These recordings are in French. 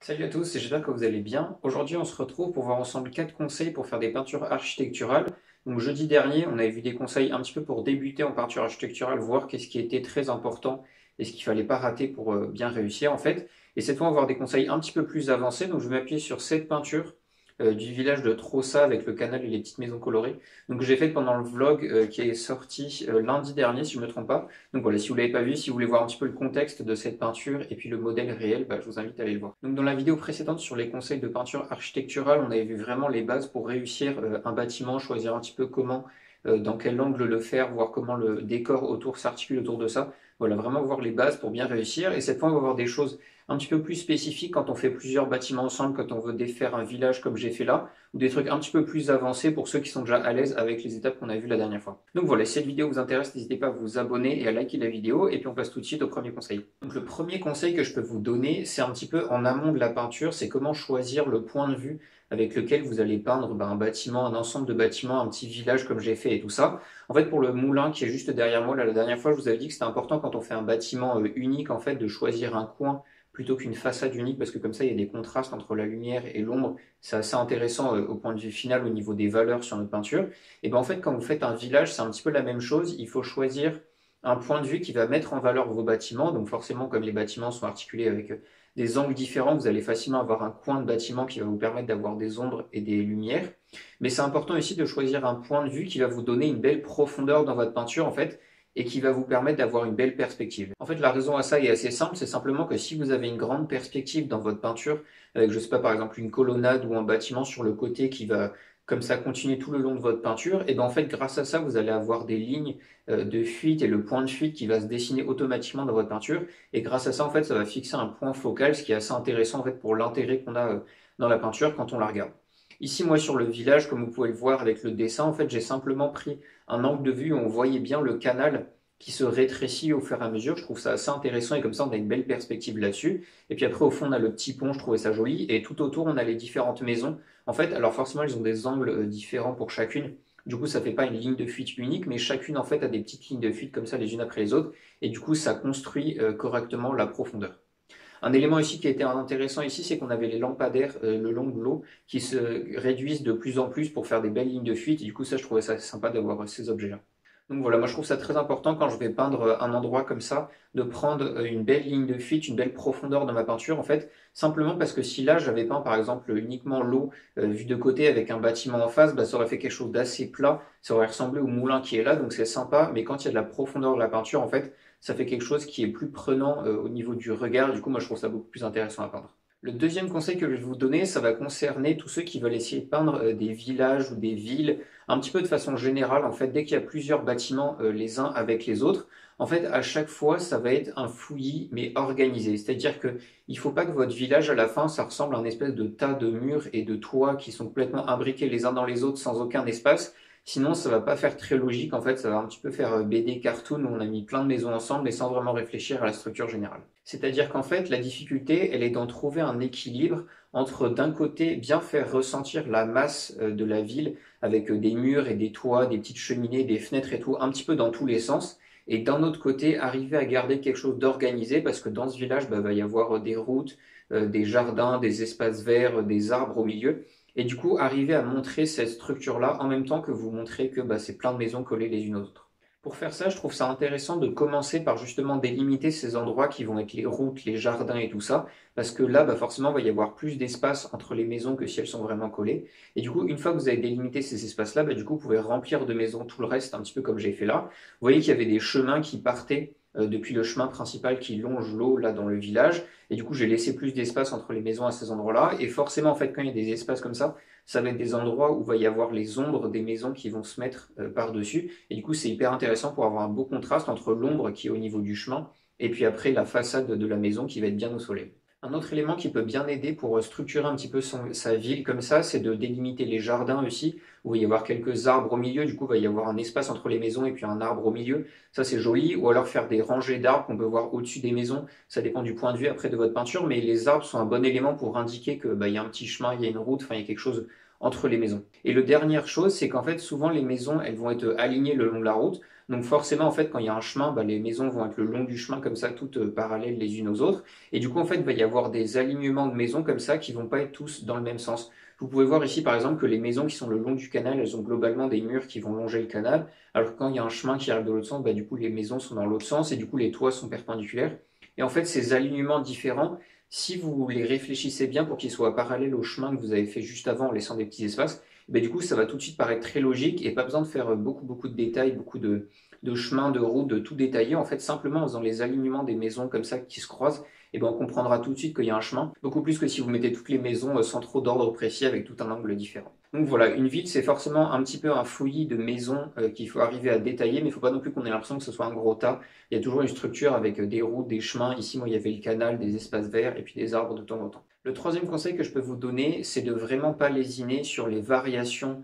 Salut à tous, j'espère que vous allez bien. Aujourd'hui, on se retrouve pour voir ensemble 4 conseils pour faire des peintures architecturales. Donc jeudi dernier, on avait vu des conseils un petit peu pour débuter en peinture architecturale, voir qu'est-ce qui était très important et ce qu'il fallait pas rater pour bien réussir en fait. Et cette fois, on va voir des conseils un petit peu plus avancés. Donc je vais m'appuyer sur cette peinture du village de Trossa avec le canal et les petites maisons colorées. Donc j'ai fait pendant le vlog qui est sorti lundi dernier, si je ne me trompe pas. Donc voilà, si vous ne l'avez pas vu, si vous voulez voir un petit peu le contexte de cette peinture et puis le modèle réel, je vous invite à aller le voir. Donc dans la vidéo précédente sur les conseils de peinture architecturale, on avait vu vraiment les bases pour réussir un bâtiment, choisir un petit peu comment, dans quel angle le faire, voir comment le décor autour s'articule autour de ça. Voilà, vraiment voir les bases pour bien réussir. Et cette fois, on va voir des choses un petit peu plus spécifiques quand on fait plusieurs bâtiments ensemble, quand on veut défaire un village comme j'ai fait là, ou des trucs un petit peu plus avancés pour ceux qui sont déjà à l'aise avec les étapes qu'on a vues la dernière fois. Donc voilà, si cette vidéo vous intéresse, n'hésitez pas à vous abonner et à liker la vidéo, et puis on passe tout de suite au premier conseil. Donc le premier conseil que je peux vous donner, c'est un petit peu en amont de la peinture, c'est comment choisir le point de vue avec lequel vous allez peindre un bâtiment, un ensemble de bâtiments, un petit village comme j'ai fait et tout ça. En fait, pour le moulin qui est juste derrière moi, là, la dernière fois, je vous avais dit que c'était important quand on fait un bâtiment unique, en fait, de choisir un coin plutôt qu'une façade unique, parce que comme ça, il y a des contrastes entre la lumière et l'ombre. C'est assez intéressant au point de vue final, au niveau des valeurs sur notre peinture. Et ben en fait, quand vous faites un village, c'est un petit peu la même chose. Il faut choisir un point de vue qui va mettre en valeur vos bâtiments. Donc forcément, comme les bâtiments sont articulés avec des angles différents, vous allez facilement avoir un coin de bâtiment qui va vous permettre d'avoir des ombres et des lumières. Mais c'est important aussi de choisir un point de vue qui va vous donner une belle profondeur dans votre peinture, en fait, et qui va vous permettre d'avoir une belle perspective. En fait, la raison à ça est assez simple, c'est simplement que si vous avez une grande perspective dans votre peinture, avec, je sais pas, par exemple, une colonnade ou un bâtiment sur le côté qui va comme ça continuer tout le long de votre peinture, et ben en fait, grâce à ça, vous allez avoir des lignes de fuite et le point de fuite qui va se dessiner automatiquement dans votre peinture. Et grâce à ça, en fait, ça va fixer un point focal, ce qui est assez intéressant en fait pour l'intérêt qu'on a dans la peinture quand on la regarde. Ici, moi, sur le village, comme vous pouvez le voir avec le dessin, en fait, j'ai simplement pris un angle de vue où on voyait bien le canal qui se rétrécit au fur et à mesure. Je trouve ça assez intéressant et comme ça, on a une belle perspective là-dessus. Et puis après, au fond, on a le petit pont, je trouvais ça joli. Et tout autour, on a les différentes maisons. En fait, alors forcément, ils ont des angles différents pour chacune. Du coup, ça fait pas une ligne de fuite unique, mais chacune, en fait, a des petites lignes de fuite comme ça, les unes après les autres. Et du coup, ça construit correctement la profondeur. Un élément ici qui a été intéressant ici, c'est qu'on avait les lampadaires le long de l'eau qui se réduisent de plus en plus pour faire des belles lignes de fuite. Et du coup, ça, je trouvais ça sympa d'avoir ces objets-là. Donc voilà, moi je trouve ça très important quand je vais peindre un endroit comme ça, de prendre une belle ligne de fuite, une belle profondeur dans ma peinture en fait, simplement parce que si là j'avais peint par exemple uniquement l'eau vue de côté avec un bâtiment en face, ça aurait fait quelque chose d'assez plat, ça aurait ressemblé au moulin qui est là, donc c'est sympa, mais quand il y a de la profondeur de la peinture en fait, ça fait quelque chose qui est plus prenant au niveau du regard, du coup moi je trouve ça beaucoup plus intéressant à peindre. Le deuxième conseil que je vais vous donner, ça va concerner tous ceux qui veulent essayer de peindre des villages ou des villes un petit peu de façon générale, en fait, dès qu'il y a plusieurs bâtiments les uns avec les autres, en fait, à chaque fois, ça va être un fouillis, mais organisé. C'est-à-dire que il faut pas que votre village, à la fin, ça ressemble à un espèce de tas de murs et de toits qui sont complètement imbriqués les uns dans les autres sans aucun espace. Sinon, ça va pas faire très logique. En fait, ça va un petit peu faire BD cartoon où on a mis plein de maisons ensemble et sans vraiment réfléchir à la structure générale. C'est-à-dire qu'en fait, la difficulté, elle est d'en trouver un équilibre entre d'un côté bien faire ressentir la masse de la ville avec des murs et des toits, des petites cheminées, des fenêtres et tout, un petit peu dans tous les sens. Et d'un autre côté, arriver à garder quelque chose d'organisé, parce que dans ce village, va y avoir des routes, des jardins, des espaces verts, des arbres au milieu. Et du coup, arriver à montrer cette structure-là en même temps que vous montrez que c'est plein de maisons collées les unes aux autres. Pour faire ça, je trouve ça intéressant de commencer par justement délimiter ces endroits qui vont être les routes, les jardins et tout ça, parce que là, forcément, il va y avoir plus d'espace entre les maisons que si elles sont vraiment collées. Et du coup, une fois que vous avez délimité ces espaces-là, du coup, vous pouvez remplir de maisons tout le reste, un petit peu comme j'ai fait là. Vous voyez qu'il y avait des chemins qui partaient depuis le chemin principal qui longe l'eau là dans le village. Et du coup, j'ai laissé plus d'espace entre les maisons à ces endroits-là. Et forcément, en fait, quand il y a des espaces comme ça va être des endroits où il va y avoir les ombres des maisons qui vont se mettre par-dessus. Et du coup, c'est hyper intéressant pour avoir un beau contraste entre l'ombre qui est au niveau du chemin et puis après la façade de la maison qui va être bien au soleil. Un autre élément qui peut bien aider pour structurer un petit peu sa ville comme ça, c'est de délimiter les jardins aussi, où il va y avoir quelques arbres au milieu, du coup il va y avoir un espace entre les maisons et puis un arbre au milieu, ça c'est joli, ou alors faire des rangées d'arbres qu'on peut voir au-dessus des maisons, ça dépend du point de vue après de votre peinture, mais les arbres sont un bon élément pour indiquer que il y a un petit chemin, il y a une route, enfin il y a quelque chose entre les maisons. Et le dernière chose, c'est qu'en fait souvent les maisons elles vont être alignées le long de la route, Donc forcément, en fait, quand il y a un chemin, bah, les maisons vont être le long du chemin comme ça, toutes parallèles les unes aux autres. Et du coup, en fait, il va y avoir des alignements de maisons comme ça qui vont pas être tous dans le même sens. Vous pouvez voir ici, par exemple, que les maisons qui sont le long du canal, elles ont globalement des murs qui vont longer le canal, alors que quand il y a un chemin qui arrive de l'autre sens, bah, du coup, les maisons sont dans l'autre sens et du coup, les toits sont perpendiculaires. Et en fait, ces alignements différents, si vous les réfléchissez bien pour qu'ils soient parallèles au chemin que vous avez fait juste avant en laissant des petits espaces, ben, du coup, ça va tout de suite paraître très logique et pas besoin de faire beaucoup de détails, beaucoup de chemins, de routes, de tout détailler. En fait, simplement en faisant les alignements des maisons comme ça qui se croisent, et ben, on comprendra tout de suite qu'il y a un chemin, beaucoup plus que si vous mettez toutes les maisons sans trop d'ordre précis avec tout un angle différent. Donc voilà, une ville, c'est forcément un petit peu un fouillis de maisons qu'il faut arriver à détailler, mais il ne faut pas non plus qu'on ait l'impression que ce soit un gros tas. Il y a toujours une structure avec des routes, des chemins. Ici, moi, il y avait le canal, des espaces verts et puis des arbres de temps en temps. Le troisième conseil que je peux vous donner, c'est de vraiment pas lésiner sur les variations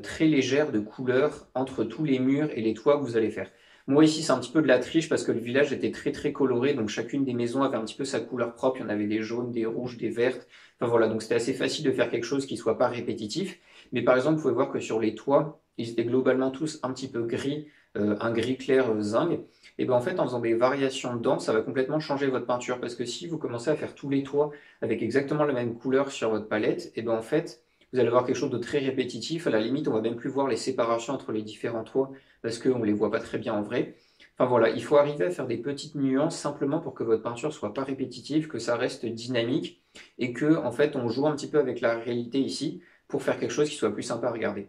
très légères de couleurs entre tous les murs et les toits que vous allez faire. Moi ici c'est un petit peu de la triche parce que le village était très coloré, donc chacune des maisons avait un petit peu sa couleur propre, il y en avait des jaunes, des rouges, des vertes, enfin voilà, donc c'était assez facile de faire quelque chose qui soit pas répétitif, mais par exemple vous pouvez voir que sur les toits, ils étaient globalement tous un petit peu gris, un gris clair zinc, et ben en fait en faisant des variations dedans, ça va complètement changer votre peinture, parce que si vous commencez à faire tous les toits avec exactement la même couleur sur votre palette, et ben en fait vous allez avoir quelque chose de très répétitif. À la limite, on va même plus voir les séparations entre les différents toits parce qu'on ne les voit pas très bien en vrai. Enfin voilà, il faut arriver à faire des petites nuances simplement pour que votre peinture soit pas répétitive, que ça reste dynamique et que en fait on joue un petit peu avec la réalité ici pour faire quelque chose qui soit plus sympa à regarder.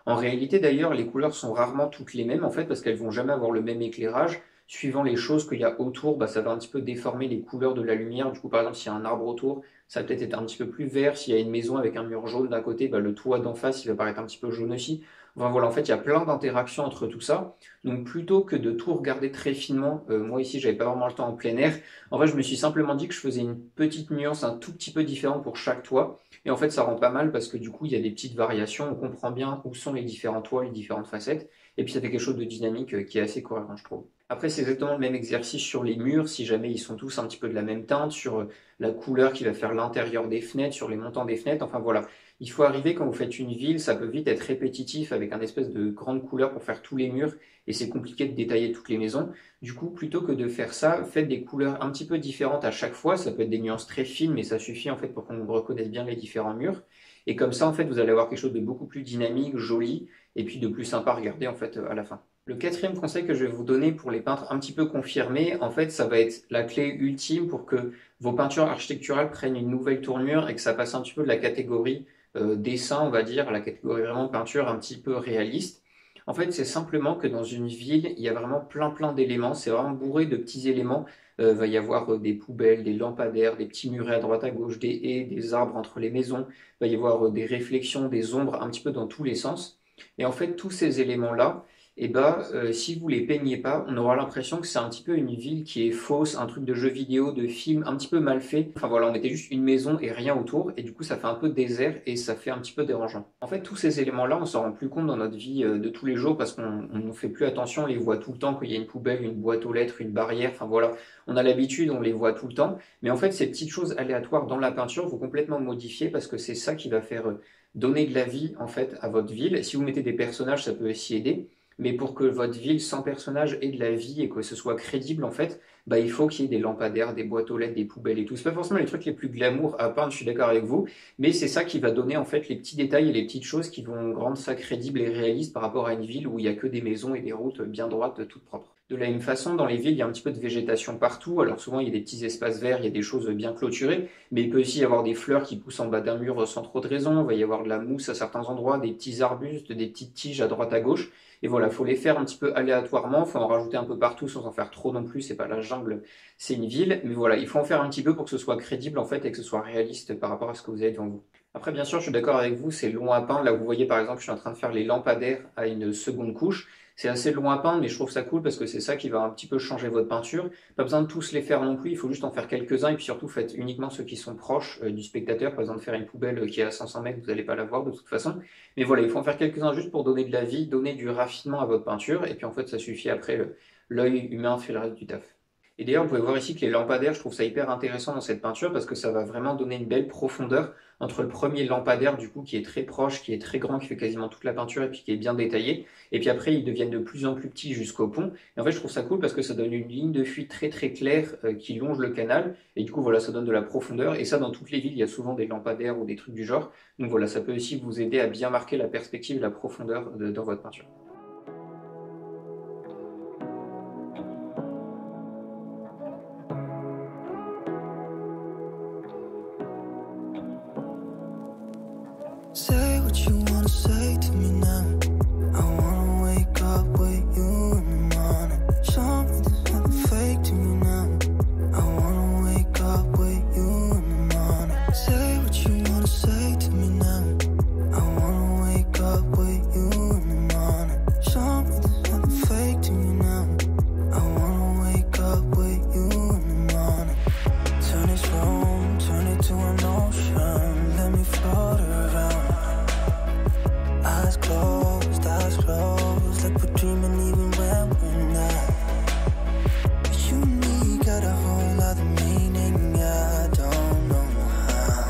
En réalité, d'ailleurs, les couleurs sont rarement toutes les mêmes, en fait, parce qu'elles vont jamais avoir le même éclairage. Suivant les choses qu'il y a autour, bah, ça va un petit peu déformer les couleurs de la lumière. Du coup, par exemple, s'il y a un arbre autour, ça va peut-être être un petit peu plus vert. S'il y a une maison avec un mur jaune d'un côté, bah, le toit d'en face, il va paraître un petit peu jaune aussi. Enfin voilà, en fait, il y a plein d'interactions entre tout ça. Donc, plutôt que de tout regarder très finement, moi ici, j'avais pas vraiment le temps en plein air. En fait, je me suis simplement dit que je faisais une petite nuance un tout petit peu différente pour chaque toit. Et en fait, ça rend pas mal parce que du coup, il y a des petites variations, on comprend bien où sont les différents toits, les différentes facettes, et puis ça fait quelque chose de dynamique qui est assez cohérent, je trouve. Après, c'est exactement le même exercice sur les murs, si jamais ils sont tous un petit peu de la même teinte, sur la couleur qui va faire l'intérieur des fenêtres, sur les montants des fenêtres, enfin voilà. Il faut arriver quand vous faites une ville, ça peut vite être répétitif avec un espèce de grande couleur pour faire tous les murs, et c'est compliqué de détailler toutes les maisons. Du coup, plutôt que de faire ça, faites des couleurs un petit peu différentes à chaque fois. Ça peut être des nuances très fines, mais ça suffit en fait pour qu'on reconnaisse bien les différents murs. Et comme ça, en fait, vous allez avoir quelque chose de beaucoup plus dynamique, joli, et puis de plus sympa à regarder en fait à la fin. Le quatrième conseil que je vais vous donner pour les peintres un petit peu confirmés, en fait, ça va être la clé ultime pour que vos peintures architecturales prennent une nouvelle tournure et que ça passe un petit peu de la catégorie dessin, on va dire, à la catégorie vraiment peinture un petit peu réaliste. En fait, c'est simplement que dans une ville, il y a vraiment plein d'éléments. C'est vraiment bourré de petits éléments. Il va y avoir des poubelles, des lampadaires, des petits murets à droite à gauche, des haies, des arbres entre les maisons. Il va y avoir des réflexions, des ombres un petit peu dans tous les sens. Et en fait, tous ces éléments-là, eh ben, si vous les peignez pas, on aura l'impression que c'est un petit peu une ville qui est fausse, un truc de jeu vidéo, de film, un petit peu mal fait. Enfin voilà, on était juste une maison et rien autour, et du coup ça fait un peu désert et ça fait un petit peu dérangeant. En fait, tous ces éléments-là, on s'en rend plus compte dans notre vie de tous les jours parce qu'on ne fait plus attention, on les voit tout le temps, qu'il y a une poubelle, une boîte aux lettres, une barrière, enfin voilà, on a l'habitude, on les voit tout le temps. Mais en fait, ces petites choses aléatoires dans la peinture, vous complètement modifier parce que c'est ça qui va faire donner de la vie en fait à votre ville. Si vous mettez des personnages, ça peut aussi aider. Mais pour que votre ville sans personnage ait de la vie et que ce soit crédible, en fait, bah, il faut qu'il y ait des lampadaires, des boîtes aux lettres, des poubelles et tout. C'est pas forcément les trucs les plus glamour à peindre, je suis d'accord avec vous, mais c'est ça qui va donner en fait les petits détails et les petites choses qui vont rendre ça crédible et réaliste par rapport à une ville où il y a que des maisons et des routes bien droites, toutes propres. De la même façon, dans les villes, il y a un petit peu de végétation partout. Alors souvent, il y a des petits espaces verts, il y a des choses bien clôturées, mais il peut aussi y avoir des fleurs qui poussent en bas d'un mur sans trop de raison. Il va y avoir de la mousse à certains endroits, des petits arbustes, des petites tiges à droite à gauche. Et voilà, il faut les faire un petit peu aléatoirement, il faut en rajouter un peu partout sans en faire trop non plus, c'est pas la jungle, c'est une ville, mais voilà, il faut en faire un petit peu pour que ce soit crédible en fait et que ce soit réaliste par rapport à ce que vous avez devant vous. Après, bien sûr, je suis d'accord avec vous, c'est long à peindre. Là, vous voyez par exemple, je suis en train de faire les lampadaires à une seconde couche. C'est assez long à peindre, mais je trouve ça cool parce que c'est ça qui va un petit peu changer votre peinture. Pas besoin de tous les faire non plus, il faut juste en faire quelques-uns et puis surtout faites uniquement ceux qui sont proches du spectateur. Par exemple, faire une poubelle qui est à 500 mètres, vous n'allez pas la voir de toute façon. Mais voilà, il faut en faire quelques-uns juste pour donner de la vie, donner du raffinement à votre peinture et puis en fait, ça suffit après, l'œil humain fait le reste du taf. Et d'ailleurs, vous pouvez voir ici que les lampadaires, je trouve ça hyper intéressant dans cette peinture parce que ça va vraiment donner une belle profondeur entre le premier lampadaire du coup qui est très proche, qui est très grand, qui fait quasiment toute la peinture et puis qui est bien détaillé. Et puis après, ils deviennent de plus en plus petits jusqu'au pont. Et en fait, je trouve ça cool parce que ça donne une ligne de fuite très très claire qui longe le canal. Et du coup, voilà, ça donne de la profondeur. Et ça, dans toutes les villes, il y a souvent des lampadaires ou des trucs du genre. Donc voilà, ça peut aussi vous aider à bien marquer la perspective et la profondeur dans votre peinture. Say what you wanna say to me now. I wanna wake up with you in the morning. Show me there's nothing fake to me now. I wanna wake up with you in the morning. Say what you wanna say to me now. I wanna wake up with you in the morning. Show me there's nothing fake to me now. I wanna wake up with you in the morning. Turn this room, turn it to an ocean. Let me float around. Eyes closed, like we're dreaming even when we're not. You and me got a whole other meaning, I don't know how.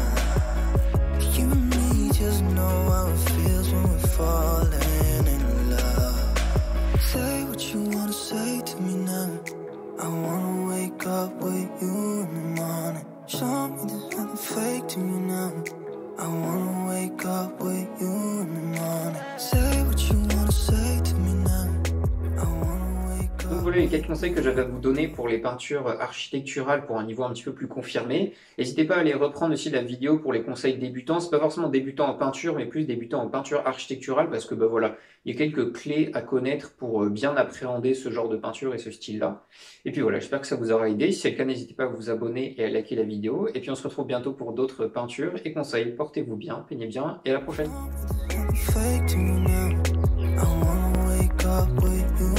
You and me just know how it feels when we're falling in love. Say what you wanna say to me now. I wanna wake up with you in the morning. Show me there's nothing fake to me now. I wanna wake up with you in the morning. Say what you wanna say to me now. I wanna wake up. Donc voilà les 4 conseils que j'avais à vous donner pour les peintures architecturales pour un niveau un petit peu plus confirmé. N'hésitez pas à aller reprendre aussi la vidéo pour les conseils débutants. C'est pas forcément débutant en peinture, mais plus débutant en peinture architecturale parce que bah voilà, il y a quelques clés à connaître pour bien appréhender ce genre de peinture et ce style-là. Et puis voilà, j'espère que ça vous aura aidé. Si c'est le cas, n'hésitez pas à vous abonner et à liker la vidéo. Et puis on se retrouve bientôt pour d'autres peintures et conseils. Portez-vous bien, peignez bien et à la prochaine. Fake to me now. I wanna wake up with you.